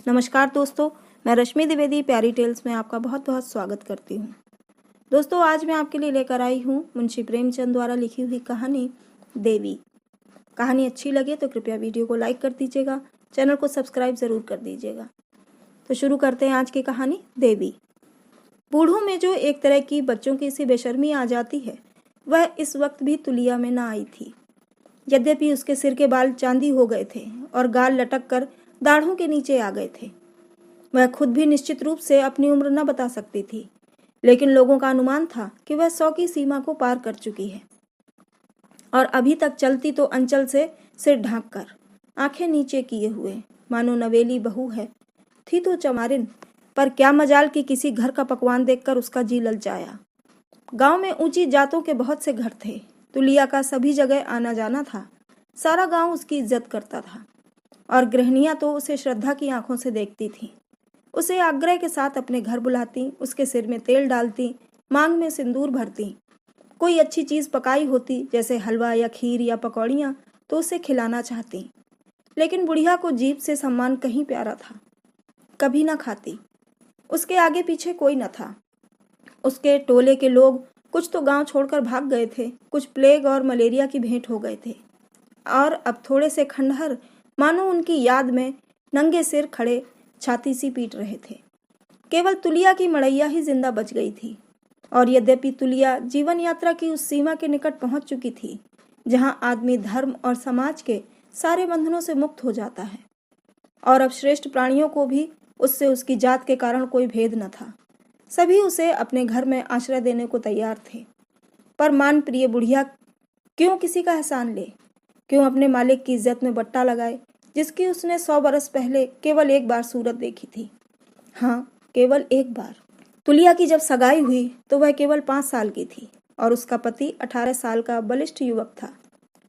नमस्कार दोस्तों, मैं रश्मि द्विवेदी प्यारी टेल्स में आपका बहुत बहुत स्वागत करती हूँ। दोस्तों, आज मैं आपके लिए लेकर आई हूँ मुंशी प्रेमचंद द्वारा लिखी हुई कहानी देवी। कहानी अच्छी लगे तो कृपया वीडियो को लाइक कर दीजिएगा, चैनल को सब्सक्राइब ज़रूर कर दीजिएगा। तो शुरू करते हैं आज की कहानी देवी। बूढ़ों में जो एक तरह की बच्चों की सी बेशर्मी आ जाती है, वह इस वक्त भी तुलिया में ना आई थी। यद्यपि उसके सिर के बाल चांदी हो गए थे और गाल लटक कर दाढ़ों के नीचे आ गए थे। वह खुद भी निश्चित रूप से अपनी उम्र न बता सकती थी, लेकिन लोगों का अनुमान था कि वह 100 की सीमा को पार कर चुकी है और अभी तक चलती तो अंचल से सिर ढांक कर, आंखें नीचे किए हुए, मानो नवेली बहू है। थी तो चमारिन, पर क्या मजाल कि किसी घर का पकवान देखकर उसका जी ललचाया। गांव में ऊंची जातों के बहुत से घर थे। तुलिया का सभी जगह आना जाना था। सारा गांव उसकी इज्जत करता था और गृहिणियां तो उसे श्रद्धा की आंखों से देखती थीं। उसे आग्रह के साथ अपने घर बुलाती, उसके सिर में तेल डालती, मांग में सिंदूर भरती। कोई अच्छी चीज पकाई होती, जैसे हलवा या खीर या पकौड़ियाँ, तो उसे खिलाना चाहती। लेकिन बुढ़िया को जीभ से सम्मान कहीं प्यारा था। कभी ना खाती। उसके आगे पीछे कोई न था। उसके टोले के लोग कुछ तो गांव छोड़कर भाग गए थे, कुछ प्लेग और मलेरिया की भेंट हो गए थे, और अब थोड़े से खंडहर मानो उनकी याद में नंगे सिर खड़े छाती सी पीट रहे थे। केवल तुलिया की मड़ैया ही जिंदा बच गई थी, और यद्यपि तुलिया जीवन यात्रा की उस सीमा के निकट पहुंच चुकी थी जहां आदमी धर्म और समाज के सारे बंधनों से मुक्त हो जाता है, और अब श्रेष्ठ प्राणियों को भी उससे उसकी जात के कारण कोई भेद न था। सभी उसे अपने घर में आश्रय देने को तैयार थे। पर मान प्रिय बुढ़िया क्यों किसी का एहसान ले, क्यों अपने मालिक की इज्जत में बट्टा लगाए, जिसकी उसने 100 बरस पहले केवल एक बार सूरत देखी थी। हाँ, केवल एक बार। तुलिया की जब सगाई हुई तो वह केवल 5 साल की थी और उसका पति 18 साल का बलिष्ठ युवक था।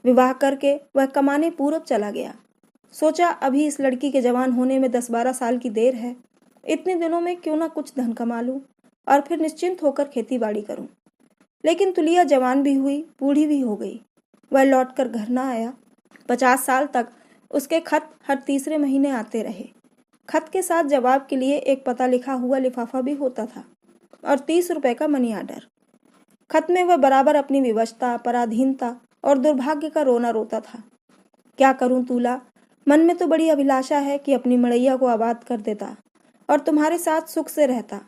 विवाह करके वह कमाने पूरब चला गया। सोचा अभी इस लड़की के जवान होने में 10-12 साल की देर है। इतने दिनों में क्यों ना कुछ धन कमा लूं और फिर निश्चिंत होकर खेती बाड़ी करूं। लेकिन तुलिया जवान भी हुई, बूढ़ी भी हो गई। वह लौटकर घर न आया। 50 साल तक उसके खत हर तीसरे महीने आते रहे। खत के साथ जवाब के लिए एक पता लिखा हुआ लिफाफा भी होता था और 30 रुपए का मनी आर्डर। खत में वह बराबर अपनी विवशता, पराधीनता और दुर्भाग्य का रोना रोता था। क्या करूं तूला, मन में तो बड़ी अभिलाषा है कि अपनी मड़ैया को आबाद कर देता और तुम्हारे साथ सुख से रहता,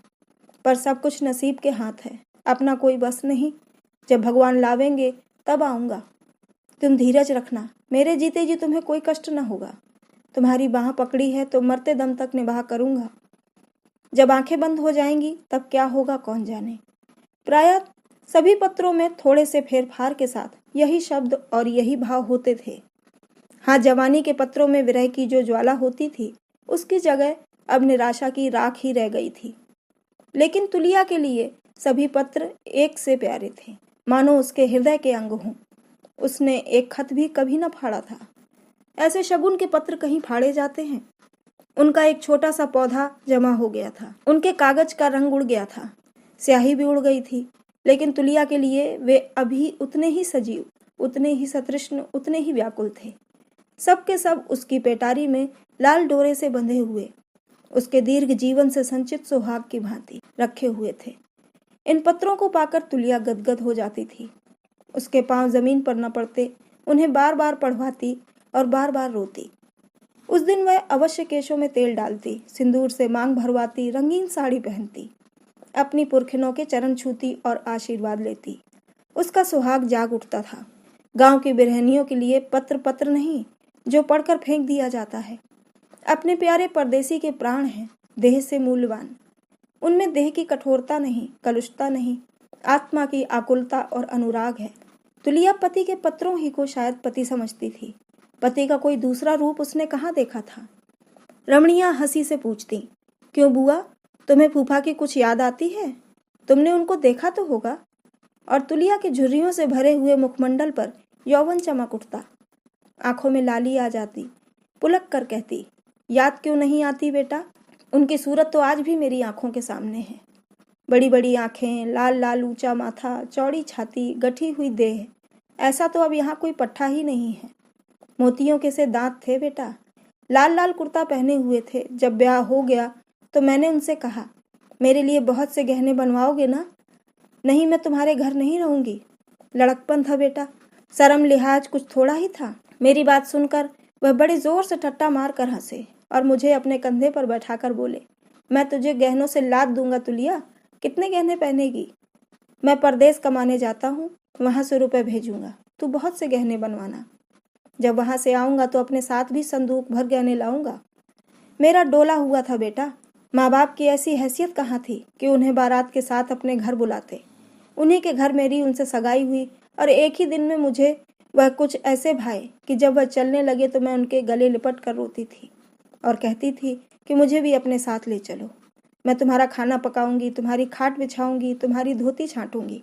पर सब कुछ नसीब के हाथ है, अपना कोई बस नहीं। जब भगवान लावेंगे तब आऊंगा। तुम धीरज रखना, मेरे जीते जी तुम्हें कोई कष्ट न होगा। तुम्हारी बाह पकड़ी है तो मरते दम तक निभाह करूंगा। जब आंखें बंद हो जाएंगी तब क्या होगा कौन जाने। प्रायः सभी पत्रों में थोड़े से फेरफार के साथ यही शब्द और यही भाव होते थे। हाँ, जवानी के पत्रों में विरह की जो ज्वाला होती थी, उसकी जगह अब निराशा की राख ही रह गई थी। लेकिन तुलिया के लिए सभी पत्र एक से प्यारे थे, मानो उसके हृदय के अंग हों। उसने एक खत भी कभी न फाड़ा था। ऐसे शगुन के पत्र कहीं फाड़े जाते हैं? उनका एक छोटा सा पौधा जमा हो गया था। उनके कागज का रंग उड़ गया था, स्याही भी उड़ गई थी। लेकिन तुलिया के लिए वे अभी उतने ही सजीव, उतने ही सतृष्ण, उतने ही व्याकुल थे। सब के सब उसकी पेटारी में लाल डोरे से बंधे हुए, उसके दीर्घ जीवन से संचित सुहाग की भांति रखे हुए थे। इन पत्रों को पाकर तुलिया गदगद हो जाती थी। उसके पांव जमीन पर न पड़ते, उन्हें बार बार पढ़वाती और बार बार रोती। उस दिन वह अवश्य केशों में तेल डालती, सिंदूर से मांग भरवाती, रंगीन साड़ी पहनती, अपनी पुरखिनों के चरण छूती और आशीर्वाद लेती। उसका सुहाग जाग उठता था। गांव की बिरहनियों के लिए पत्र पत्र नहीं, जो पढ़कर फेंक दिया जाता है। अपने प्यारे परदेसी के प्राण हैं, देह से मूल्यवान। उनमें देह की कठोरता नहीं, कलुषता नहीं, आत्मा की आकुलता और अनुराग है। तुलिया पति के पत्रों ही को शायद पति समझती थी। पति का कोई दूसरा रूप उसने कहाँ देखा था। रमणियां हंसी से पूछती, क्यों बुआ, तुम्हें फूफा की कुछ याद आती है? तुमने उनको देखा तो होगा। और तुलिया के झुर्रियों से भरे हुए मुखमंडल पर यौवन चमक उठता। आंखों में लाली आ जाती। पुलक कर कहती, याद क्यों नहीं आती बेटा? उनकी सूरत तो आज भी मेरी आंखों के सामने है। बड़ी बड़ी आंखें, लाल लाल ऊंचा माथा, चौड़ी छाती, गठी हुई देह। ऐसा तो अब यहाँ कोई पट्ठा ही नहीं है। मोतियों के से दांत थे बेटा, लाल लाल कुर्ता पहने हुए थे। जब ब्याह हो गया तो मैंने उनसे कहा, मेरे लिए बहुत से गहने बनवाओगे ना? नहीं, मैं तुम्हारे घर नहीं रहूंगी। लड़कपन था बेटा, शर्म लिहाज कुछ थोड़ा ही था। मेरी बात सुनकर वह बड़े जोर से ठट्टा मार कर हंसे और मुझे अपने कंधे पर बैठाकर बोले, मैं तुझे गहनों से लाद दूंगा तुलिया, कितने गहने पहनेगी? मैं परदेश कमाने जाता हूँ, वहां से रुपए भेजूंगा, तू बहुत से गहने बनवाना। जब वहां से आऊंगा तो अपने साथ भी संदूक भर गहने लाऊंगा। मेरा डोला हुआ था बेटा। माँ बाप की ऐसी हैसियत कहाँ थी कि उन्हें बारात के साथ अपने घर बुलाते। उन्हीं के घर मेरी उनसे सगाई हुई और एक ही दिन में मुझे वह कुछ ऐसे भाए कि जब वह चलने लगे तो मैं उनके गले लिपट कर रोती थी और कहती थी कि मुझे भी अपने साथ ले चलो। मैं तुम्हारा खाना पकाऊंगी, तुम्हारी खाट बिछाऊंगी, तुम्हारी धोती छांटूंगी।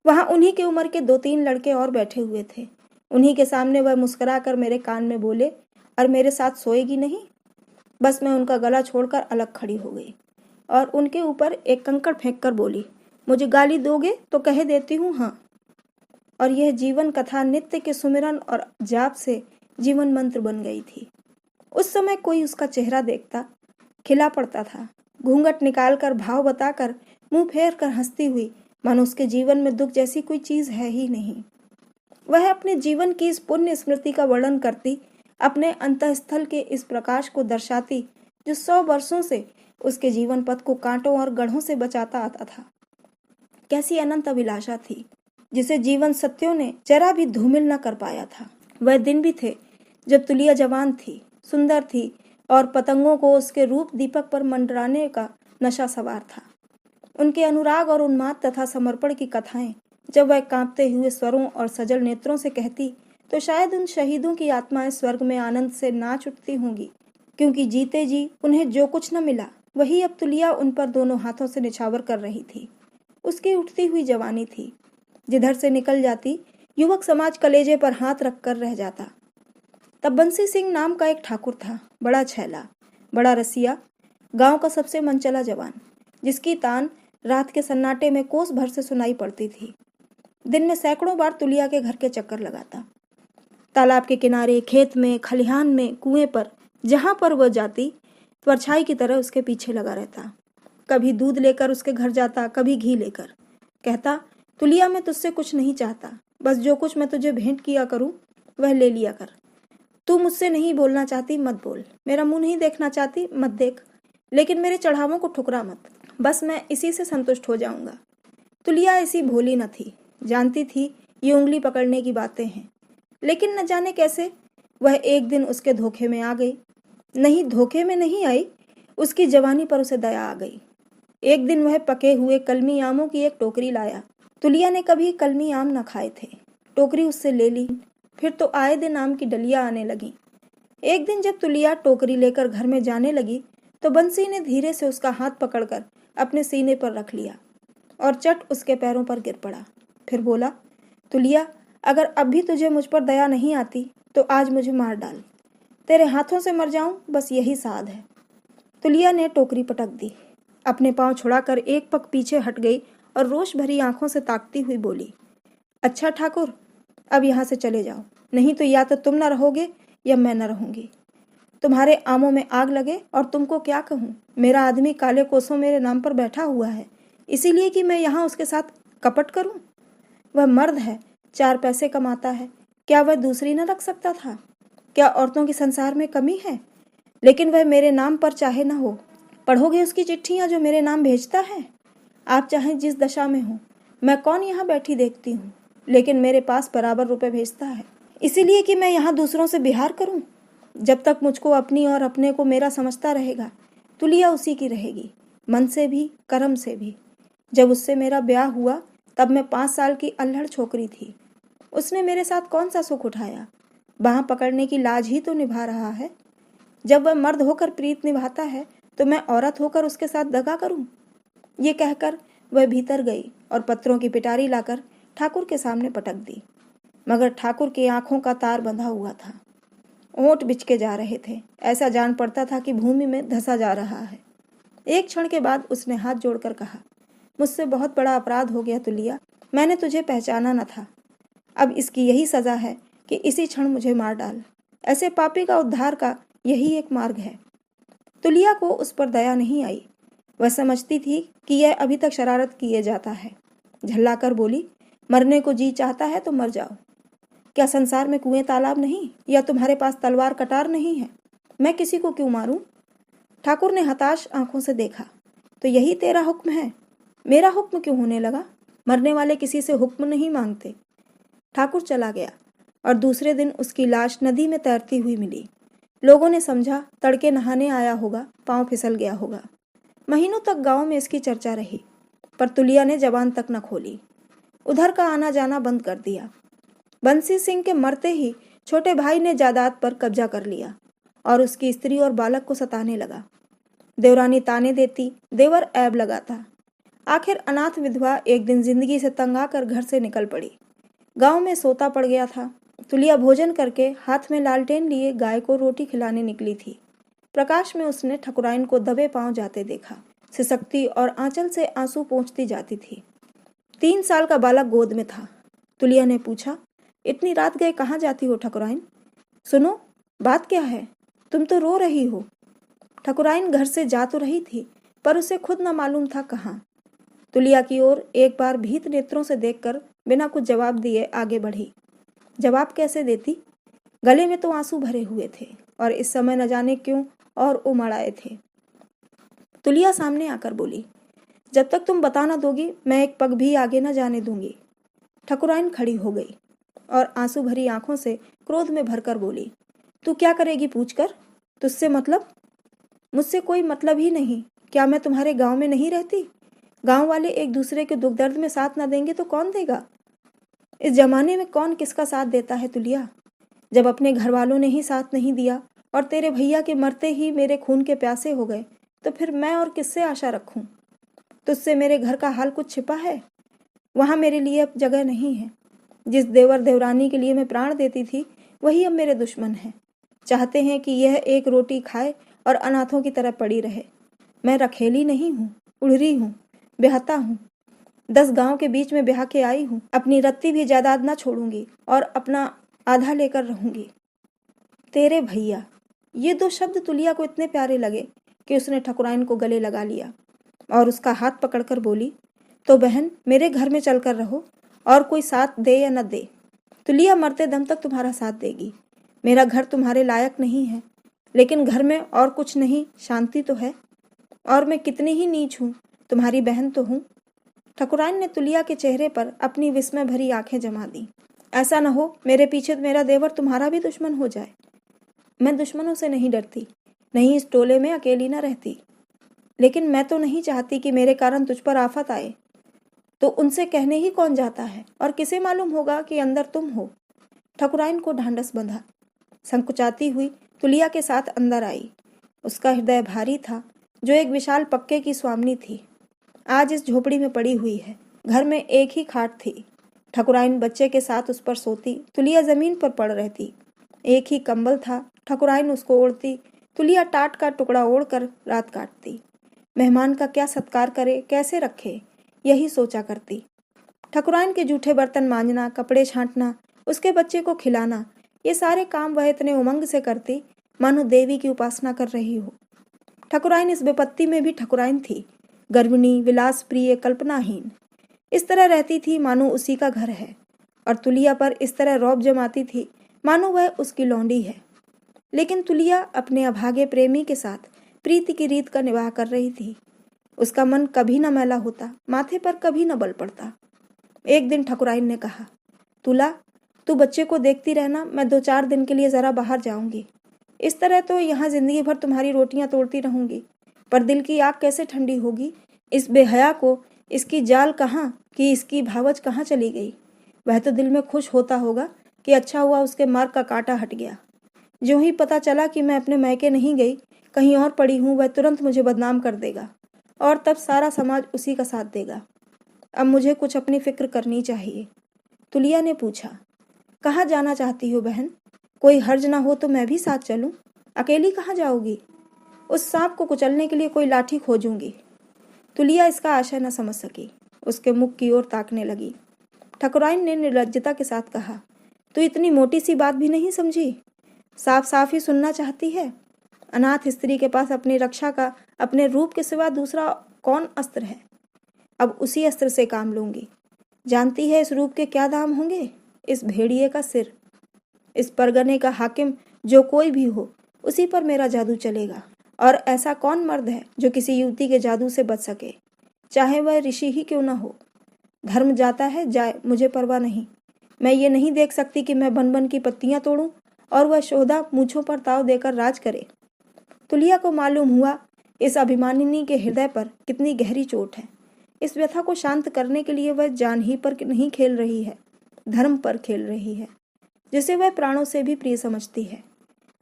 वहां उन्हीं की उम्र के 2-3 लड़के और बैठे हुए थे। उन्हीं के सामने वह मुस्कुरा कर मेरे कान में बोले, और मेरे साथ सोएगी नहीं? बस मैं उनका गला छोड़कर अलग खड़ी हो गई और उनके ऊपर एक कंकड़ फेंक कर बोली, मुझे गाली दोगे तो कह देती हूँ हाँ। और यह जीवन कथा नित्य के सुमिरन और जाप से जीवन मंत्र बन गई थी। उस समय कोई उसका चेहरा देखता, खिला पड़ता था। घूंघट निकालकर, भाव बताकर, मुंह फेर कर हंसती हुई, मानो उसके जीवन में दुख जैसी कोई चीज है ही नहीं। वह अपने जीवन की इस पुण्य स्मृति का वर्णन करती, अपने अंतःस्थल के इस प्रकाश को दर्शाती जो 100 वर्षों से उसके जीवन पथ को कांटों और गढ़ों से बचाता आता था। कैसी अनंत अभिलाषा थी जिसे जीवन सत्यों ने जरा भी धूमिल न कर पाया था। वह दिन भी थे जब तुलिया जवान थी, सुंदर थी और पतंगों को उसके रूप दीपक पर मंडराने का नशा सवार था। उनके अनुराग और उन्माद तथा समर्पण की कथाएं जब वह कांपते हुए स्वरों और सजल नेत्रों से कहती तो शायद उन शहीदों की आत्माएं स्वर्ग में आनंद से नाच उठती होंगी, क्योंकि जीते जी उन्हें जो कुछ न मिला वही अब तुलिया उन पर दोनों हाथों से निछावर कर रही थी। उसकी उठती हुई जवानी थी, जिधर से निकल जाती युवक समाज कलेजे पर हाथ रखकर रह जाता। तब बंसी सिंह नाम का एक ठाकुर था, बड़ा छैला, बड़ा रसिया, गांव का सबसे मनचला जवान, जिसकी तान रात के सन्नाटे में कोस भर से सुनाई पड़ती थी। दिन में सैकड़ों बार तुलिया के घर के चक्कर लगाता। तालाब के किनारे, खेत में, खलिहान में, कुएं पर, जहां पर वह जाती परछाई की तरह उसके पीछे लगा रहता। कभी दूध लेकर उसके घर जाता, कभी घी लेकर। कहता, तुलिया मैं तुझसे कुछ नहीं चाहता, बस जो कुछ मैं तुझे भेंट किया करूं वह ले लिया कर। तू मुझसे नहीं बोलना चाहती मत बोल, मेरा मुंह नहीं देखना चाहती मत देख, लेकिन मेरे चढ़ावों को ठुकरा मत, बस मैं इसी से संतुष्ट हो जाऊंगा। तुलिया ऐसी भोली न थी, जानती थी ये उंगली पकड़ने की बातें हैं, लेकिन न जाने कैसे वह एक दिन उसके धोखे में आ गई। नहीं, धोखे में नहीं आई, उसकी जवानी पर उसे दया आ गई। एक दिन वह पके हुए कलमी आमों की एक टोकरी लाया। तुलिया ने कभी कलमी आम न खाए थे। टोकरी उससे ले ली, फिर तो आए दिन आम की डलियां आने लगी। एक दिन जब तुलिया टोकरी लेकर घर में जाने लगी तो बंसी ने धीरे से उसका हाथ पकड़कर अपने सीने पर रख लिया और चट उसके पैरों पर गिर पड़ा। फिर बोला, तुलिया, अगर अब भी तुझे मुझ पर दया नहीं आती तो आज मुझे मार डाल, तेरे हाथों से मर जाऊं, बस यही साध है। तुलिया ने टोकरी पटक दी, अपने पांव छुड़ाकर एक पग पीछे हट गई और रोष भरी आंखों से ताकती हुई बोली, अच्छा ठाकुर, अब यहाँ से चले जाओ, नहीं तो या तो तुम न रहोगे या मैं न रहूंगी। तुम्हारे आमों में आग लगे और तुमको क्या कहूँ, मेरा आदमी काले कोसों मेरे नाम पर बैठा हुआ है, इसीलिए कि मैं यहाँ उसके साथ कपट करूं। वह मर्द है, 4 पैसे कमाता है, क्या वह दूसरी न रख सकता था? क्या औरतों की संसार में कमी है? लेकिन वह मेरे नाम पर चाहे न हो। पढ़ोगे उसकी चिट्ठियां जो मेरे नाम भेजता है? आप चाहे जिस दशा में हो, मैं कौन यहाँ बैठी देखती हूँ, लेकिन मेरे पास बराबर रुपए भेजता है, इसीलिए कि मैं यहाँ दूसरों से बिहार करूं। जब तक मुझको अपनी और अपने को मेरा समझता रहेगा, तुलिया उसी की रहेगी, मन से भी कर्म से भी। जब उससे मेरा ब्याह हुआ तब मैं 5 साल की अल्हड़ छोकरी थी। उसने मेरे साथ कौन सा सुख उठाया? बाह पकड़ने की लाज ही तो निभा रहा है। जब वह मर्द होकर प्रीत निभाता है तो मैं औरत होकर उसके साथ दगा करूं? ये कहकर वह भीतर गई और पत्रों की पिटारी लाकर ठाकुर के सामने पटक दी, मगर ठाकुर की आंखों का तार बंधा हुआ था। ओंठ बिचके जा रहे थे, ऐसा जान पड़ता था कि भूमि में धंसा जा रहा है। एक क्षण के बाद उसने हाथ जोड़कर कहा, मुझसे बहुत बड़ा अपराध हो गया तुलिया, मैंने तुझे पहचाना न था। अब इसकी यही सजा है कि इसी क्षण मुझे मार डाल। ऐसे पापी का उद्धार का यही एक मार्ग है। तुलिया को उस पर दया नहीं आई। वह समझती थी कि यह अभी तक शरारत किए जाता है। झल्लाकर बोली, मरने को जी चाहता है तो मर जाओ। क्या संसार में कुएं तालाब नहीं, या तुम्हारे पास तलवार कटार नहीं है? मैं किसी को क्यों मारूं? ठाकुर ने हताश आंखों से देखा। तो यही तेरा हुक्म है? मेरा हुक्म क्यों होने लगा? मरने वाले किसी से हुक्म नहीं मांगते। ठाकुर चला गया और दूसरे दिन उसकी लाश नदी में तैरती हुई मिली। लोगों ने समझा तड़के नहाने आया होगा, पांव फिसल गया होगा। महीनों तक गांव में इसकी चर्चा रही, पर तुलिया ने जबान तक न खोली। उधर का आना जाना बंद कर दिया। बंसी सिंह के मरते ही छोटे भाई ने जायदाद पर कब्जा कर लिया और उसकी स्त्री और बालक को सताने लगा। देवरानी ताने देती, देवर ऐब लगाता। आखिर अनाथ विधवा एक दिन जिंदगी से तंग आकर घर से निकल पड़ी। गांव में सोता पड़ गया था। तुलिया भोजन करके हाथ में लालटेन लिए गाय को रोटी खिलाने निकली थी। प्रकाश में उसने ठकुराइन को दबे पांव जाते देखा। सिसकती और आंचल से आंसू पोंछती जाती थी। 3 साल का बालक गोद में था। तुलिया ने पूछा, इतनी रात गए कहाँ जाती हो ठकुराइन? सुनो, बात क्या है? तुम तो रो रही हो। ठकुराइन घर से जा तो रही थी, पर उसे खुद न मालूम था कहाँ। तुलिया की ओर एक बार भीत नेत्रों से देखकर बिना कुछ जवाब दिए आगे बढ़ी। जवाब कैसे देती? गले में तो आंसू भरे हुए थे और इस समय न जाने क्यों और उमड़ आए थे। तुलिया सामने आकर बोली, जब तक तुम बता ना दोगी मैं एक पग भी आगे न जाने दूंगी। ठकुराइन खड़ी हो गई और आंसू भरी आंखों से क्रोध में भरकर बोली, तू क्या करेगी पूछकर? तुझसे मतलब? मुझसे कोई मतलब ही नहीं। क्या मैं तुम्हारे गांव में नहीं रहती? गांव वाले एक दूसरे के दुख दर्द में साथ न देंगे तो कौन देगा? इस जमाने में कौन किसका साथ देता है तुलिया? जब अपने घर वालों ने ही साथ नहीं दिया और तेरे भैया के मरते ही मेरे खून के प्यासे हो गए, तो फिर मैं और किससे आशा रखूं? तुझसे मेरे घर का हाल कुछ छिपा है? वहां मेरे लिए अब जगह नहीं है। जिस देवर देवरानी के लिए मैं प्राण देती थी, वही अब मेरे दुश्मन है। चाहते हैं कि यह एक रोटी खाए और अनाथों की तरह पड़ी रहे। मैं रखेली नहीं हूँ, उड़री हूँ, ब्याहता हूँ। 10 गांव के बीच में ब्याह के आई हूँ। अपनी रत्ती भी जायदाद ना छोड़ूंगी और अपना आधा लेकर रहूंगी। तेरे भैया, ये 2 शब्द तुलिया को इतने प्यारे लगे कि उसने ठकुराइन को गले लगा लिया और उसका हाथ पकड़कर बोली, तो बहन मेरे घर में चलकर रहो, और कोई साथ दे या न दे, तुलिया मरते दम तक तुम्हारा साथ देगी। मेरा घर तुम्हारे लायक नहीं है, लेकिन घर में और कुछ नहीं, शांति तो है। और मैं कितनी ही नीच हूँ, तुम्हारी बहन तो हूँ। ठकुराइन ने तुलिया के चेहरे पर अपनी विस्मय भरी आंखें जमा दी। ऐसा न हो मेरे पीछे मेरा देवर तुम्हारा भी दुश्मन हो जाए। मैं दुश्मनों से नहीं डरती, नहीं इस टोले में अकेली न रहती, लेकिन मैं तो नहीं चाहती कि मेरे कारण तुझ पर आफत आए। तो उनसे कहने ही कौन जाता है, और किसे मालूम होगा कि अंदर तुम हो। ठकुराइन को ढांढस बंधा। संकुचाती हुई तुलिया के साथ अंदर आई। उसका हृदय भारी था, जो एक विशाल पक्के की स्वामिनी थी। आज इस झोपड़ी में पड़ी हुई है। घर में एक ही खाट थी। ठकुराइन बच्चे के साथ उस पर सोती, तुलिया जमीन पर पड़ रहती। एक ही कंबल था, ठकुराइन उसको ओढ़ती, तुलिया टाट का टुकड़ा ओढ़कर रात काटती। मेहमान का क्या सत्कार करे, कैसे रखे, यही सोचा करती। ठकुराइन के जूठे बर्तन मांजना, कपड़े छांटना, उसके बच्चे को खिलाना, ये सारे काम वह इतने उमंग से करती मानो देवी की उपासना कर रही हो। ठकुराइन इस विपत्ति में भी ठकुराइन थी, गर्विणी, विलास प्रिय, कल्पनाहीन। इस तरह रहती थी मानो उसी का घर है, और तुलिया पर इस तरह रौब जमाती थी मानो वह उसकी लौंडी है। लेकिन तुलिया अपने अभागे प्रेमी के साथ प्रीति की रीत का निवाह कर रही थी। उसका मन कभी न मैला होता, माथे पर कभी न बल पड़ता। एक दिन ठकुराइन ने कहा, तुला, तू बच्चे को देखती रहना, मैं 2-4 दिन के लिए जरा बाहर जाऊंगी। इस तरह तो यहाँ जिंदगी भर तुम्हारी रोटियां तोड़ती रहूंगी, पर दिल की आग कैसे ठंडी होगी। इस बेहया को इसकी जाल कहाँ कि इसकी भावच कहाँ चली गई। वह तो दिल में खुश होता होगा कि अच्छा हुआ उसके मार्ग का कांटा हट गया। जो ही पता चला कि मैं अपने मैके नहीं गई, कहीं और पड़ी हूँ, वह तुरंत मुझे बदनाम कर देगा, और तब सारा समाज उसी का साथ देगा। अब मुझे कुछ अपनी फिक्र करनी चाहिए। तुलिया ने पूछा, कहाँ जाना चाहती हो बहन? कोई हर्ज ना हो तो मैं भी साथ चलूं। अकेली कहाँ जाओगी? उस सांप को कुचलने के लिए कोई लाठी खोजूंगी। तुलिया इसका आशय न समझ सकी, उसके मुख की ओर ताकने लगी। ठकुराइन ने निर्लज्जता के साथ कहा, तू इतनी मोटी सी बात भी नहीं समझी? साफ साफ ही सुनना चाहती है। अनाथ स्त्री के पास अपनी रक्षा का अपने रूप के सिवा दूसरा कौन अस्त्र है? अब उसी अस्त्र से काम लूंगी। जानती है इस रूप के क्या दाम होंगे? इस भेड़िए का सिर। इस परगने का हाकिम जो कोई भी हो, उसी पर मेरा जादू चलेगा। और ऐसा कौन मर्द है जो किसी युवती के जादू से बच सके, चाहे वह ऋषि ही क्यों ना हो। धर्म जाता है जाए, मुझे परवाह नहीं। मैं ये नहीं देख सकती कि मैं बन बन की पत्तियां तोड़ूं और वह शोधा मूंछों पर ताव देकर राज करे। तुलिया को मालूम हुआ इस अभिमानिनी के हृदय पर कितनी गहरी चोट है। इस व्यथा को शांत करने के लिए वह जान ही पर नहीं खेल रही है, धर्म पर खेल रही है, जिसे वह प्राणों से भी प्रिय समझती है।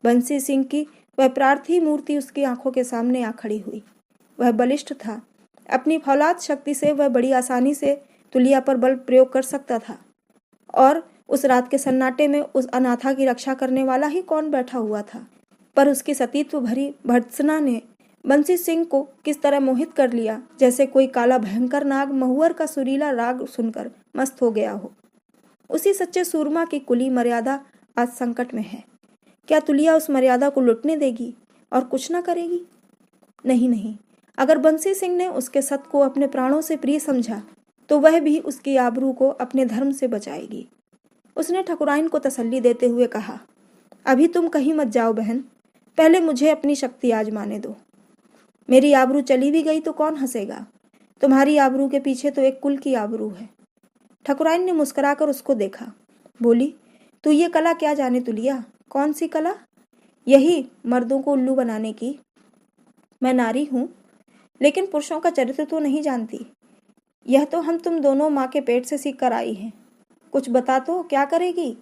बंसी सिंह की वह प्रार्थी मूर्ति उसकी आंखों के सामने आ खड़ी हुई। वह बलिष्ठ था। अपनी फौलाद शक्ति से वह बड़ी आसानी से तुलिया पर बल प्रयोग कर सकता था। और उस रात के सन्नाटे में उस अनाथा की रक्षा करने वाला ही कौन बैठा हुआ था। पर उसकी सतीत्व भरी भर्त्सना ने बंसी सिंह को किस तरह मोहित कर लिया, जैसे कोई काला भयंकर नाग महुअर का सुरीला राग सुनकर मस्त हो गया हो। उसी सच्चे सूरमा की कुली मर्यादा आज संकट में है। क्या तुलिया उस मर्यादा को लुटने देगी और कुछ न करेगी? नहीं नहीं, अगर बंसी सिंह ने उसके सत को अपने प्राणों से प्रिय समझा तो वह भी उसकी आबरू को अपने धर्म से बचाएगी। उसने ठकुराइन को तसल्ली देते हुए कहा, अभी तुम कहीं मत जाओ बहन, पहले मुझे अपनी शक्ति आजमाने दो। मेरी आबरू चली भी गई तो कौन हंसेगा? तुम्हारी आबरू के पीछे तो एक कुल की आबरू है। ठकुराइन ने मुस्कुराकर उसको देखा, बोली, तू ये कला क्या जाने तुलिया? कौन सी कला? यही मर्दों को उल्लू बनाने की। मैं नारी हूं, लेकिन पुरुषों का चरित्र तो नहीं जानती। यह तो हम तुम दोनों माँ के पेट से सीख कर आई हैं। कुछ बता तो, क्या करेगी?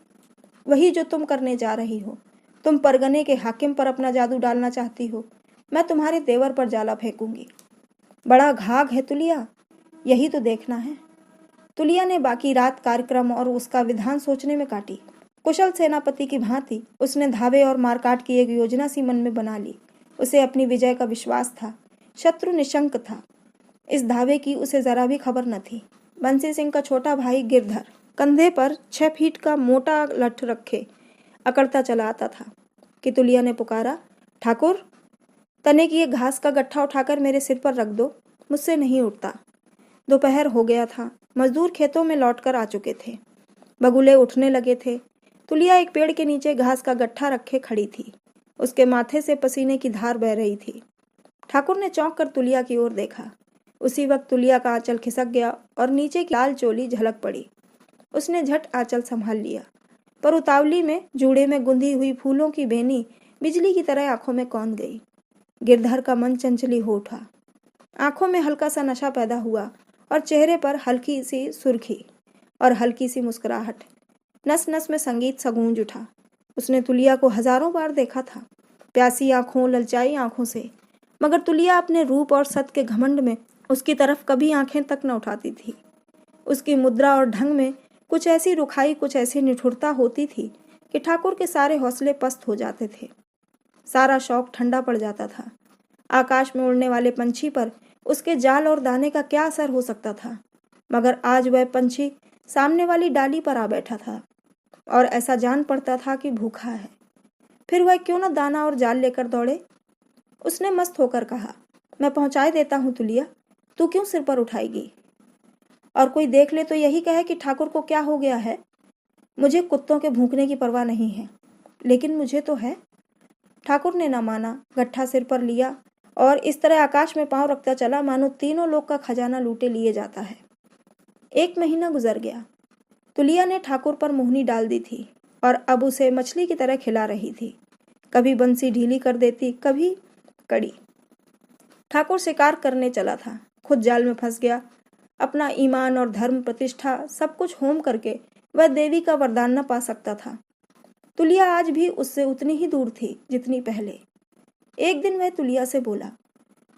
वही जो तुम करने जा रही हो। तुम परगने के हाकिम पर अपना जादू डालना चाहती हो। मैं तुम्हारे देवर पर जाला फेंकूंगी। बड़ा घाघ है तुलिया, यही तो देखना है। तुलिया ने बाकी रात कार्यक्रम और उसका विधान सोचने में काटी। कुशल सेनापति की भांति उसने धावे और मारकाट की एक योजना सी मन में बना ली। उसे अपनी विजय का विश्वास था। शत्रु निशंक था। इस धावे की उसे जरा भी खबर न थी। बंसी सिंह का छोटा भाई गिरधर कंधे पर 6 फीट का मोटा लठ रखे अकड़ता चला आता था कि तुलिया ने पुकारा, ठाकुर, तने की एक घास का गट्ठा उठाकर मेरे सिर पर रख दो, मुझसे नहीं उठता। दोपहर हो गया था। मजदूर खेतों में लौटकर आ चुके थे। बगुले उठने लगे थे। तुलिया एक पेड़ के नीचे घास का गट्ठा रखे खड़ी थी। उसके माथे से पसीने की धार बह रही थी। ठाकुर ने चौंक कर तुलिया की ओर देखा। उसी वक्त तुलिया का आंचल खिसक गया और नीचे की लाल चोली झलक पड़ी। उसने झट आंचल संभाल लिया, पर उतावली में जूड़े में गुंधी हुई फूलों की बेनी बिजली की तरह आंखों में कौंध गई। गिरधर का मन चंचली हो उठा। आंखों में हल्का सा नशा पैदा हुआ और चेहरे पर हल्की सी सुर्खी और हल्की सी मुस्कुराहट। नस नस में संगीत सा गूंज उठा। उसने तुलिया को हजारों बार देखा था, प्यासी आंखों, ललचाई आंखों से, मगर तुलिया अपने रूप और सत के घमंड में उसकी तरफ कभी आंखें तक न उठाती थी। उसकी मुद्रा और ढंग में कुछ ऐसी रुखाई, कुछ ऐसी निठुरता होती थी कि ठाकुर के सारे हौसले पस्त हो जाते थे। सारा शौक ठंडा पड़ जाता था। आकाश में उड़ने वाले पंछी पर उसके जाल और दाने का क्या असर हो सकता था, मगर आज वह पंछी सामने वाली डाली पर आ बैठा था और ऐसा जान पड़ता था कि भूखा है। फिर वह क्यों न दाना और जाल लेकर दौड़े। उसने मस्त होकर कहा, मैं पहुंचाए देता हूं तुलिया, तू क्यों सिर पर उठाएगी? और कोई देख ले तो यही कहे कि ठाकुर को क्या हो गया है। मुझे कुत्तों के भूखने की परवाह नहीं है, लेकिन मुझे तो है। ठाकुर ने न माना, गट्ठा सिर पर लिया और इस तरह आकाश में पांव रखता चला मानो तीनों लोग का खजाना लूटे लिए जाता है। 1 महीना गुजर गया। तुलिया ने ठाकुर पर मोहनी डाल दी थी और अब उसे मछली की तरह खिला रही थी। कभी बंसी ढीली कर देती, कभी कड़ी। ठाकुर शिकार करने चला था, खुद जाल में फंस गया। अपना ईमान और धर्म प्रतिष्ठा सब कुछ होम करके वह देवी का वरदान न पा सकता था। तुलिया आज भी उससे उतनी ही दूर थी जितनी पहले। एक दिन वह तुलिया से बोला,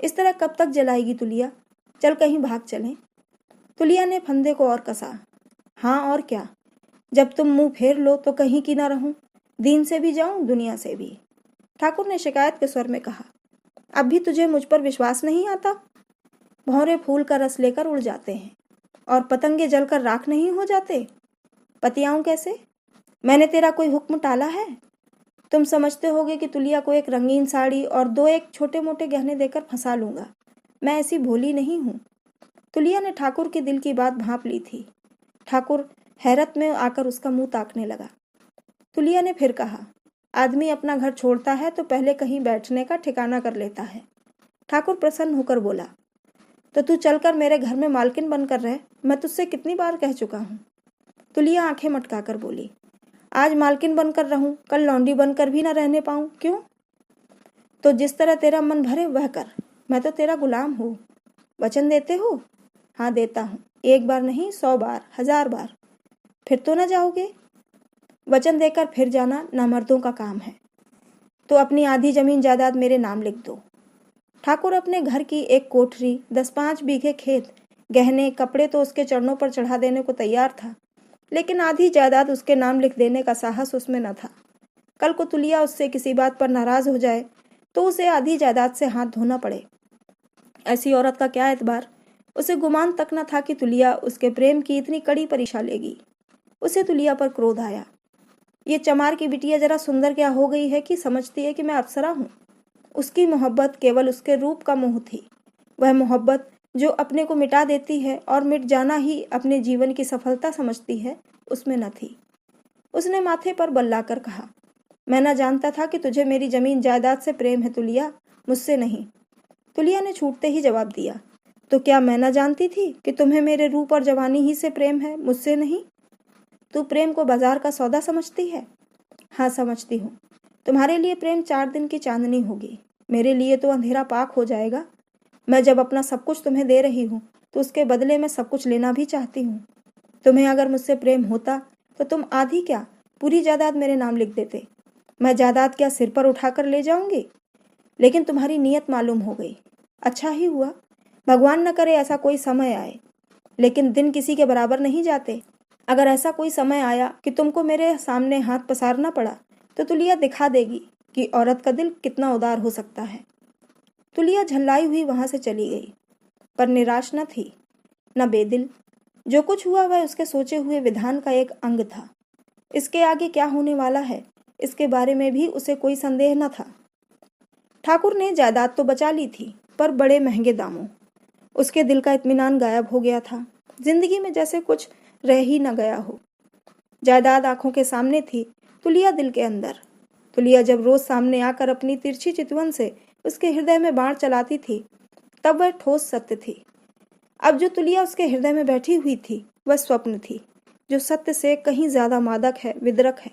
इस तरह कब तक जलाएगी तुलिया? चल कहीं भाग चलें। तुलिया ने फंदे को और कसा। हाँ और क्या, जब तुम मुंह फेर लो तो कहीं की ना रहूं, दीन से भी जाऊं दुनिया से भी। ठाकुर ने शिकायत के स्वर में कहा, अब भी तुझे मुझ पर विश्वास नहीं आता? भौरे फूल का रस लेकर उड़ जाते हैं और पतंगे जलकर राख नहीं हो जाते। पतियाऊं कैसे? मैंने तेरा कोई हुक्म टाला है? तुम समझते होगे कि तुलिया को एक रंगीन साड़ी और 2-1 छोटे मोटे गहने देकर फंसा लूंगा। मैं ऐसी भोली नहीं हूँ। तुलिया ने ठाकुर के दिल की बात भांप ली थी। ठाकुर हैरत में आकर उसका मुंह ताकने लगा। तुलिया ने फिर कहा, आदमी अपना घर छोड़ता है तो पहले कहीं बैठने का ठिकाना कर लेता है। ठाकुर प्रसन्न होकर बोला, तो तू चलकर मेरे घर में मालकिन बनकर रह। मैं तुझसे कितनी बार कह चुका हूँ। तुलिया आंखें मटकाकर बोली, आज मालकिन बनकर रहूं, कल लौंडी बनकर भी न रहने पाऊं, क्यों? तो जिस तरह तेरा मन भरे वह कर। मैं तो तेरा गुलाम हूँ। वचन देते हो? हाँ देता हूँ। 1 बार नहीं, 100 बार, 1000 बार। फिर तो न जाओगे? वचन देकर फिर जाना नामर्दों का काम है। तो अपनी आधी जमीन जायदाद मेरे नाम लिख दो। ठाकुर अपने घर की एक कोठरी, 10-5 बीघे खेत, गहने कपड़े तो उसके चरणों पर चढ़ा देने को तैयार था, लेकिन आधी जायदाद उसके नाम लिख देने का साहस उसमें न था। कल को तुलिया उससे किसी बात पर नाराज हो जाए तो उसे आधी जायदाद से हाथ धोना पड़े। ऐसी औरत का क्या एतबार। उसे गुमान तक न था कि तुलिया उसके प्रेम की इतनी कड़ी परीक्षा लेगी। उसे तुलिया पर क्रोध आया। ये चमार की बिटिया जरा सुंदर क्या हो गई है कि समझती है कि मैं अप्सरा हूँ। उसकी मोहब्बत केवल उसके रूप का मोह थी। वह मोहब्बत जो अपने को मिटा देती है और मिट जाना ही अपने जीवन की सफलता समझती है, उसमें न थी। उसने माथे पर बल लाकर कहा, मैं न जानता था कि तुझे मेरी जमीन जायदाद से प्रेम है तुलिया, मुझसे नहीं। तुलिया ने छूटते ही जवाब दिया, तो क्या मैं न जानती थी कि तुम्हें मेरे रूप और जवानी ही से प्रेम है, मुझसे नहीं? तू प्रेम को बाजार का सौदा समझती है? हाँ समझती हूँ। तुम्हारे लिए प्रेम 4 दिन की चांदनी होगी, मेरे लिए तो अंधेरा पाक हो जाएगा। मैं जब अपना सब कुछ तुम्हें दे रही हूँ तो उसके बदले में सब कुछ लेना भी चाहती हूँ। तुम्हें अगर मुझसे प्रेम होता तो तुम आधी क्या पूरी जायदाद मेरे नाम लिख देते। मैं जायदाद क्या सिर पर उठाकर ले जाऊंगी? लेकिन तुम्हारी नीयत मालूम हो गई। अच्छा ही हुआ। भगवान न करे ऐसा कोई समय आए, लेकिन दिन किसी के बराबर नहीं जाते। अगर ऐसा कोई समय आया कि तुमको मेरे सामने हाथ पसारना पड़ा तो तुलिया दिखा देगी कि औरत का दिल कितना उदार हो सकता है। तुलिया झल्लाई हुई वहां से चली गई, पर निराश न थी, न बेदिल। जो कुछ हुआ वह उसके सोचे हुए विधान का एक अंग था। इसके आगे क्या होने वाला है, इसके बारे में भी उसे कोई संदेह न था। ठाकुर ने जायदाद तो बचा ली थी, पर बड़े महंगे दामों। उसके दिल का इत्मीनान गायब हो गया था। जिंदगी में जैसे कुछ रह ही न गया हो। जायदाद आंखों के सामने थी, तुलिया दिल के अंदर। तुलिया जब रोज सामने आकर अपनी तिरछी चितवन से उसके हृदय में बाण चलाती थी, तब वह ठोस सत्य थी। अब जो तुलिया उसके हृदय में बैठी हुई थी वह स्वप्न थी, जो सत्य से कहीं ज्यादा मादक है, विदरक है।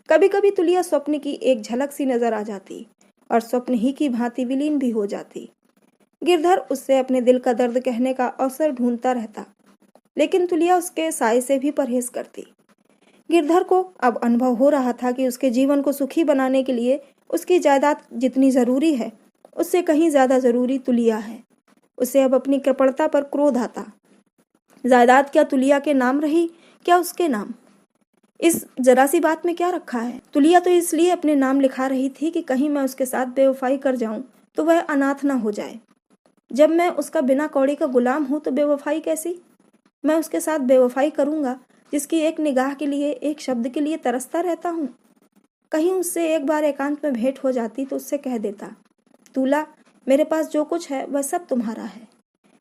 कभी कभी तुलिया स्वप्न की एक झलक सी नजर आ जाती और स्वप्न ही की भांति विलीन भी हो जाती। गिरधर उससे अपने दिल का दर्द कहने का अवसर ढूंढता रहता, लेकिन तुलिया उसके साय से भी परहेज करती। गिरधर को अब अनुभव हो रहा था कि उसके जीवन को सुखी बनाने के लिए उसकी जायदाद जितनी जरूरी है, उससे कहीं ज्यादा जरूरी तुलिया है। उसे अब अपनी कृपणता पर क्रोध आता। जायदाद क्या तुलिया के नाम रही, क्या उसके नाम? इस जरा सी बात में क्या रखा है? तुलिया तो इसलिए अपने नाम लिखा रही थी कि कहीं मैं उसके साथ बेवफाई कर जाऊं तो वह अनाथ ना हो जाए। जब मैं उसका बिना कौड़ी का गुलाम हूं तो बेवफाई कैसी? मैं उसके साथ बेवफाई करूंगा जिसकी एक निगाह के लिए, एक शब्द के लिए तरसता रहता हूँ। कहीं उससे एक बार एकांत में भेंट हो जाती तो उससे कह देता, तूला, मेरे पास जो कुछ है वह सब तुम्हारा है।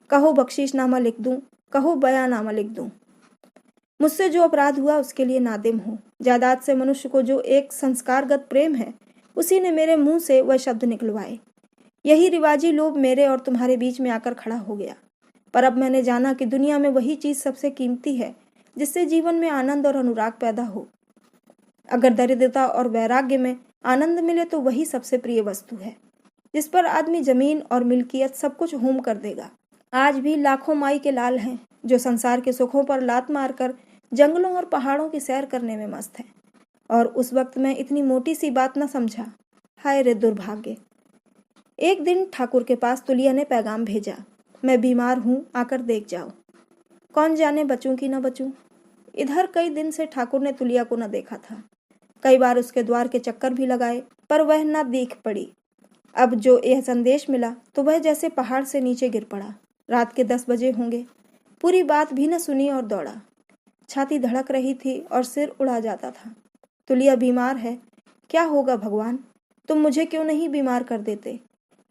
कहो बख्शीशनामा लिख दूं, कहो बयानामा लिख दूं। मुझसे जो अपराध हुआ उसके लिए नादिम हूँ। जायदाद से मनुष्य को जो एक संस्कारगत प्रेम है, उसी ने मेरे मुंह से वह शब्द निकलवाए। यही रिवाजी लोभ मेरे और तुम्हारे बीच में आकर खड़ा हो गया। पर अब मैंने जाना कि दुनिया में वही चीज सबसे कीमती है जिससे जीवन में आनंद और अनुराग पैदा हो। अगर दरिद्रता और वैराग्य में आनंद मिले तो वही सबसे प्रिय वस्तु है, जिस पर आदमी जमीन और मिल्कियत सब कुछ होम कर देगा। आज भी लाखों माई के लाल हैं जो संसार के सुखों पर लात मारकर जंगलों और पहाड़ों की सैर करने में मस्त हैं। और उस वक्त मैं इतनी मोटी सी बात न समझा। हाय रे दुर्भाग्य। एक दिन ठाकुर के पास तुलिया ने पैगाम भेजा, मैं बीमार हूँ, आकर देख जाओ। कौन जाने बचूं कि न बचूं। इधर कई दिन से ठाकुर ने तुलिया को न देखा था। कई बार उसके द्वार के चक्कर भी लगाए, पर वह न दिख पड़ी। अब जो यह संदेश मिला तो वह जैसे पहाड़ से नीचे गिर पड़ा। रात के 10 बजे होंगे। पूरी बात भी न सुनी और दौड़ा। छाती धड़क रही थी और सिर उड़ा जाता था। तुलिया बीमार है, क्या होगा भगवान, तुम मुझे क्यों नहीं बीमार कर देते?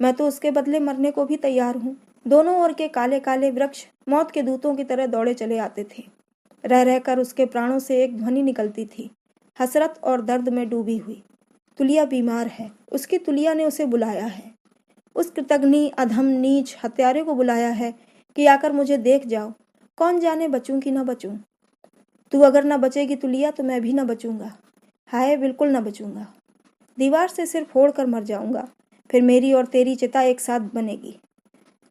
मैं तो उसके बदले मरने को भी तैयार हूँ। दोनों ओर के काले काले वृक्ष मौत के दूतों की तरह दौड़े चले आते थे। रह रहकर उसके प्राणों से एक ध्वनि निकलती थी, हसरत और दर्द में डूबी हुई। तुलिया बीमार है, उसकी तुलिया ने उसे बुलाया है। उस कृतघ्नि अधम नीच हत्यारे को बुलाया है कि आकर मुझे देख जाओ, कौन जाने बचूं कि न बचूं। तू अगर न बचेगी तुलिया तो मैं भी न बचूंगा। हाय, बिल्कुल न बचूंगा। दीवार से सिर फोड़कर मर जाऊंगा, फिर मेरी और तेरी चिता एक साथ बनेगी।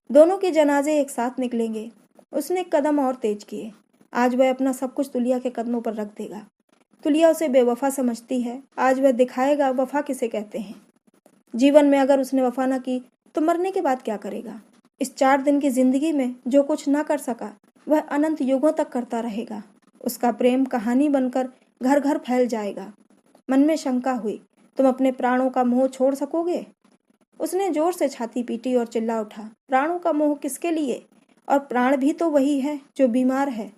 दोनों के जनाजे एक साथ निकलेंगे। उसने एक कदम और तेज किए। आज वह अपना सब कुछ तुलिया के कदमों पर रख देगा। तुलिया उसे बेवफा समझती है, आज वह दिखाएगा वफा किसे कहते हैं। जीवन में अगर उसने वफा न की तो मरने के बाद क्या करेगा? इस 4 दिन की जिंदगी में जो कुछ ना कर सका वह अनंत युगों तक करता रहेगा। उसका प्रेम कहानी बनकर घर घर फैल जाएगा। मन में शंका हुई, तुम अपने प्राणों का मोह छोड़ सकोगे? उसने जोर से छाती पीटी और चिल्ला उठा, प्राणों का मोह किसके लिए? और प्राण भी तो वही है जो बीमार है।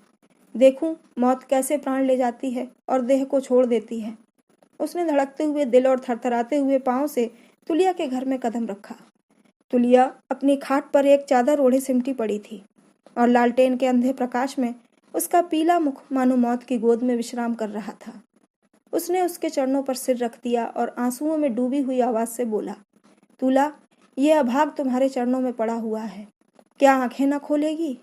देखूं मौत कैसे प्राण ले जाती है और देह को छोड़ देती है। उसने धड़कते हुए दिल और थरथराते हुए पांव से तुलिया के घर में कदम रखा। तुलिया अपनी खाट पर एक चादर ओढ़े सिमटी पड़ी थी और लालटेन के अंधे प्रकाश में उसका पीला मुख मानो मौत की गोद में विश्राम कर रहा था। उसने उसके चरणों पर सिर रख दिया और आंसुओं में डूबी हुई आवाज से बोला, तुला, ये अभाग तुम्हारे चरणों में पड़ा हुआ है, क्या आंखें न खोलेगी?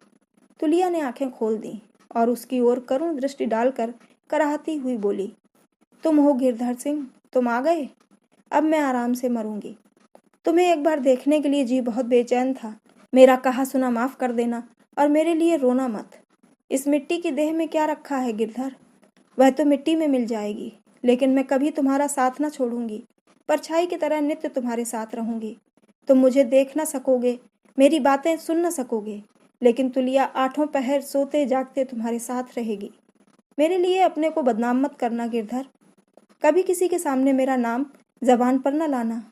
तुलिया ने आंखें खोल दी और उसकी ओर करुण दृष्टि डालकर कराहती हुई बोली, तुम हो गिरधर सिंह, तुम आ गए। अब मैं आराम से मरूंगी। तुम्हें एक बार देखने के लिए जी बहुत बेचैन था। मेरा कहा सुना माफ कर देना और मेरे लिए रोना मत। इस मिट्टी की देह में क्या रखा है गिरधर? वह तो मिट्टी में मिल जाएगी, लेकिन मैं कभी तुम्हारा साथ न छोड़ूंगी। परछाई की तरह नित्य तुम्हारे साथ रहूंगी। तुम मुझे देख न सकोगे, मेरी बातें सुन न सकोगे, लेकिन तुलिया 8 पहर सोते जागते तुम्हारे साथ रहेगी। मेरे लिए अपने को बदनाम मत करना गिरधर। कभी किसी के सामने मेरा नाम जबान पर न लाना।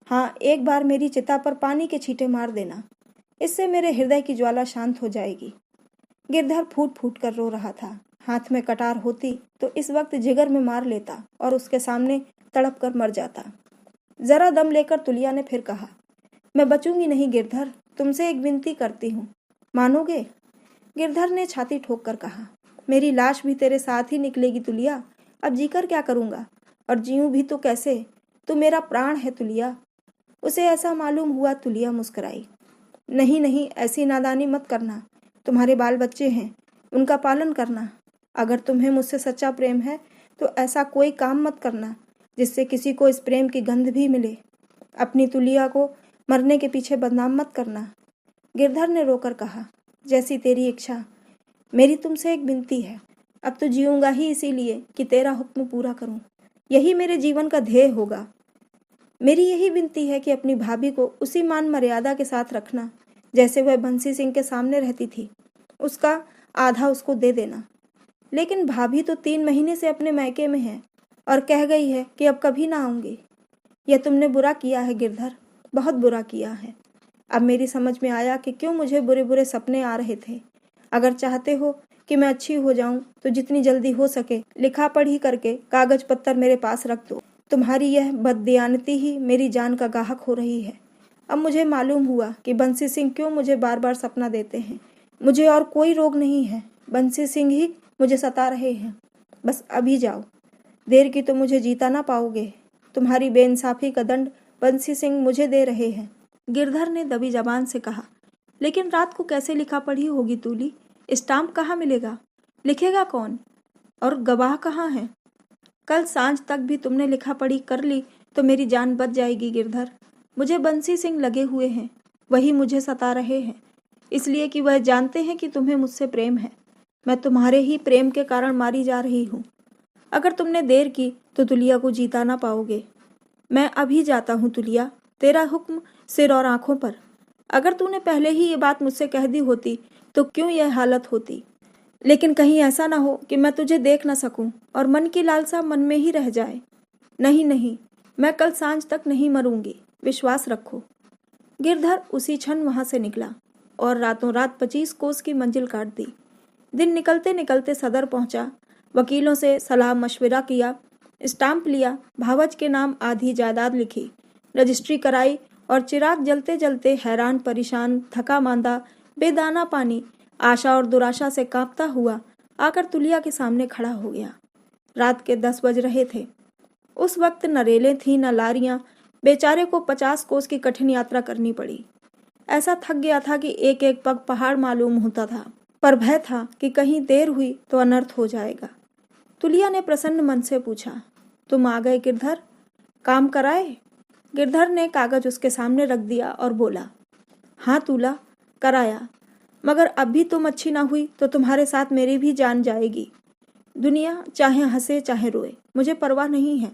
हाँ, एक बार मेरी चिता पर पानी के छींटे मार देना, इससे मेरे हृदय की ज्वाला शांत हो जाएगी। गिरधर फूट फूट कर रो रहा था। हाथ में कटार होती तो इस वक्त जिगर में मार लेता और उसके सामने तड़प कर मर जाता। जरा दम लेकर तुलिया ने फिर कहा, मैं बचूंगी नहीं गिरधर, तुमसे एक विनती करती हूँ, मानोगे? गिरधर ने छाती ठोक कर कहा, मेरी लाश भी तेरे साथ ही निकलेगी तुलिया। अब जीकर क्या करूँगा, और जीऊँ भी तो कैसे? तू मेरा प्राण है तुलिया। उसे ऐसा मालूम हुआ। तुलिया मुस्कुराई। नहीं नहीं, ऐसी नादानी मत करना। तुम्हारे बाल बच्चे हैं, उनका पालन करना। अगर तुम्हें मुझसे सच्चा प्रेम है तो ऐसा कोई काम मत करना जिससे किसी को इस प्रेम की गंध भी मिले। अपनी तुलिया को मरने के पीछे बदनाम मत करना। गिरधर ने रोकर कहा, जैसी तेरी इच्छा। मेरी तुमसे एक विनती है। अब तो जीऊंगा ही इसीलिए कि तेरा हुक्म पूरा करूं। यही मेरे जीवन का ध्येय होगा। मेरी यही विनती है कि अपनी भाभी को उसी मान मर्यादा के साथ रखना जैसे वह बंसी सिंह के सामने रहती थी। उसका आधा उसको दे देना। लेकिन भाभी तो 3 महीने से अपने मायके में है और कह गई है कि अब कभी ना आऊंगी। यह तुमने बुरा किया है गिरधर, बहुत बुरा किया है। अब मेरी समझ में आया कि क्यों मुझे बुरे बुरे सपने आ रहे थे। अगर चाहते हो कि मैं अच्छी हो जाऊं तो जितनी जल्दी हो सके लिखा पढ़ी करके कागज पत्तर मेरे पास रख दो। तुम्हारी यह बददियानती ही मेरी जान का गाहक हो रही है। अब मुझे मालूम हुआ कि बंसी सिंह क्यों मुझे बार बार सपना देते हैं। मुझे और कोई रोग नहीं है, बंसी सिंह ही मुझे सता रहे हैं। बस अभी जाओ, देर की तो मुझे जीता ना पाओगे। तुम्हारी बेइंसाफी का दंड बंसी सिंह मुझे दे रहे हैं। गिरधर ने दबी जबान से कहा, लेकिन रात को कैसे लिखा पढ़ी होगी तूली? स्टाम्प कहाँ मिलेगा? लिखेगा कौन? और गवाह कहाँ हैं? कल सांझ तक भी तुमने लिखा पढ़ी कर ली तो मेरी जान बच जाएगी गिरधर। मुझे बंसी सिंह लगे हुए हैं, वही मुझे सता रहे हैं, इसलिए कि वह जानते हैं कि तुम्हें मुझसे प्रेम है। मैं तुम्हारे ही प्रेम के कारण मारी जा रही हूँ। अगर तुमने देर की तो तुलिया को जीता ना पाओगे। मैं अभी जाता हूँ तुलिया, तेरा हुक्म सिर और आंखों पर। अगर तूने पहले ही ये बात मुझसे कह दी होती तो क्यों यह हालत होती। लेकिन कहीं ऐसा ना हो कि मैं तुझे देख ना सकूं और मन की लालसा मन में ही रह जाए। नहीं नहीं, मैं कल सांझ तक नहीं मरूंगी, विश्वास रखो। गिरधर उसी क्षण वहां से निकला और रातों रात 25 कोस की मंजिल काट दी। दिन निकलते निकलते सदर पहुंचा। वकीलों से सलाह मशविरा किया स्टाम्प लिया, भावच के नाम आधी जायदाद लिखी, रजिस्ट्री कराई और चिराग जलते जलते हैरान परेशान थका मांदा बेदाना पानी आशा और दुराशा से कांपता हुआ आकर तुलिया के सामने खड़ा हो गया। रात के 10 बज रहे थे। उस वक्त न रेलें थी न लारियां। बेचारे को 50 कोस की कठिन यात्रा करनी पड़ी। ऐसा थक गया था कि एक एक पग पहाड़ मालूम होता था, पर भय था कि कहीं देर हुई तो अनर्थ हो जाएगा। तुलिया ने प्रसन्न मन से पूछा, तुम आ गए गिरधर, काम कराए? गिरधर ने कागज उसके सामने रख दिया और बोला, हाँ तुला, कराया, मगर अब भी तुम अच्छी ना हुई तो तुम्हारे साथ मेरी भी जान जाएगी। दुनिया चाहे हंसे चाहे रोए, मुझे परवाह नहीं है।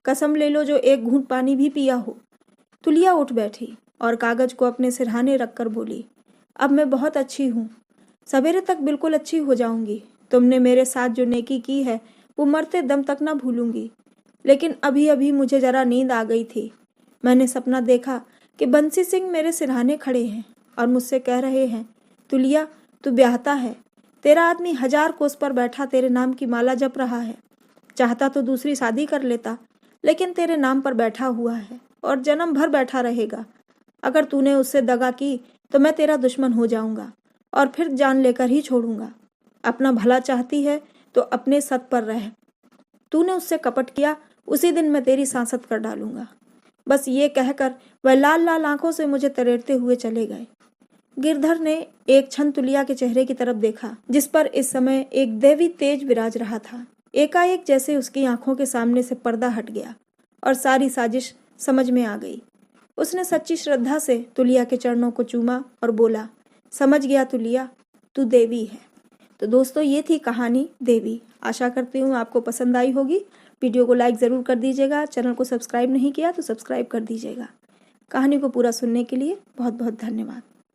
कसम ले लो जो एक घूंट पानी भी पिया हो। तुलिया उठ बैठी और कागज को अपने सिरहाने रखकर बोली, अब मैं बहुत अच्छी हूँ, सवेरे तक बिल्कुल अच्छी हो जाऊंगी। तुमने मेरे साथ जो नेकी की है वो मरते दम तक ना भूलूंगी। लेकिन अभी अभी मुझे जरा नींद आ गई थी। मैंने सपना देखा कि बंसी सिंह मेरे सिरहाने खड़े हैं और मुझसे कह रहे हैं, तुलिया तू ब्याहता है, तेरा आदमी 1000 कोस पर बैठा तेरे नाम की माला जप रहा है। चाहता तो दूसरी शादी कर लेता, लेकिन तेरे नाम पर बैठा हुआ है और जन्म भर बैठा रहेगा। अगर तूने उससे दगा की तो मैं तेरा दुश्मन हो जाऊंगा और फिर जान लेकर ही छोड़ूंगा। अपना भला चाहती है तो अपने सत पर रह। तूने उससे कपट किया, उसी दिन मैं तेरी सांसत कर डालूंगा। बस ये कहकर वह लाल लाल आंखों से मुझे तरेरते हुए चले गए। गिरधर ने एक क्षण तुलिया के चेहरे की तरफ देखा, जिस पर इस समय एक दैवी तेज विराज रहा था। एकाएक जैसे उसकी आंखों के सामने से पर्दा हट गया और सारी साजिश समझ में आ गई। उसने सच्ची श्रद्धा से तुलिया के चरणों को चूमा और बोला, समझ गया तुलिया, तू देवी है। तो दोस्तों, ये थी कहानी देवी। आशा करती हूँ आपको पसंद आई होगी। वीडियो को लाइक ज़रूर कर दीजिएगा। चैनल को सब्सक्राइब नहीं किया तो सब्सक्राइब कर दीजिएगा। कहानी को पूरा सुनने के लिए बहुत बहुत धन्यवाद।